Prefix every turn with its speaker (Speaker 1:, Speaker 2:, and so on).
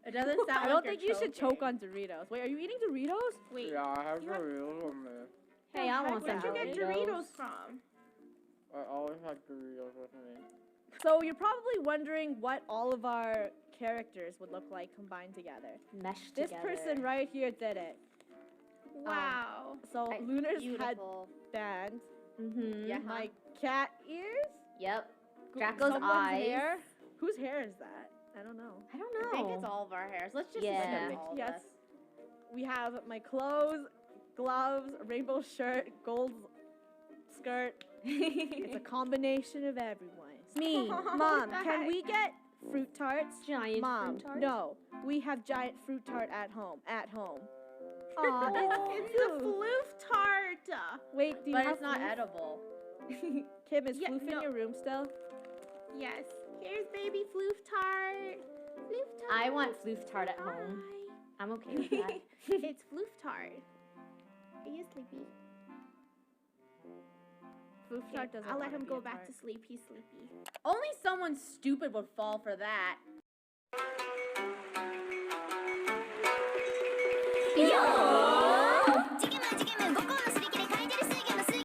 Speaker 1: It doesn't sound
Speaker 2: I don't think you should choke on Doritos. Wait, are you eating Doritos?
Speaker 1: Wait.
Speaker 3: Yeah, I have Doritos on there.
Speaker 4: Hey, I want some
Speaker 1: Where'd you get Doritos from?
Speaker 3: I always had Doritos with me.
Speaker 2: So you're probably wondering what all of our characters would look like combined together.
Speaker 4: Meshed
Speaker 2: This
Speaker 4: together.
Speaker 2: person right here did it.
Speaker 1: Wow.
Speaker 2: So
Speaker 4: Right,
Speaker 2: Lunar's
Speaker 4: beautiful.
Speaker 2: headband.
Speaker 4: Mm-hmm.
Speaker 1: Yeah.
Speaker 2: My cat ears.
Speaker 4: Yep. Draco's
Speaker 2: Someone's
Speaker 4: eyes.
Speaker 2: hair. Whose hair is that? I don't know.
Speaker 4: I don't know.
Speaker 1: I think it's all of our hairs. Let's just
Speaker 4: Yeah.
Speaker 1: assume all of
Speaker 2: Yes.
Speaker 1: us.
Speaker 2: We have my clothes, gloves, rainbow shirt, gold skirt. It's a combination of everyone. Me, Mom, can we get fruit tarts?
Speaker 4: Giant
Speaker 2: Mom,
Speaker 4: fruit tart?
Speaker 2: no. We have giant fruit tart at home. At home. Aw,
Speaker 1: It's a floof tart.
Speaker 2: Wait, do you
Speaker 1: But
Speaker 2: have
Speaker 1: it's not
Speaker 2: floof?
Speaker 1: edible.
Speaker 2: Kim, is
Speaker 1: Yeah,
Speaker 2: floof in
Speaker 1: no.
Speaker 2: your room still?
Speaker 1: Yes. Here's baby floof tart. Floof tart.
Speaker 4: I want floof tart at home. I'm okay with that.
Speaker 1: It's floof tart. Are you sleepy?
Speaker 2: Floof tart doesn't
Speaker 1: I'll let
Speaker 2: wanna
Speaker 1: him
Speaker 2: be
Speaker 1: go
Speaker 2: a
Speaker 1: back
Speaker 2: tart.
Speaker 1: to sleep. He's sleepy. Only someone stupid would fall for that.
Speaker 4: Yo!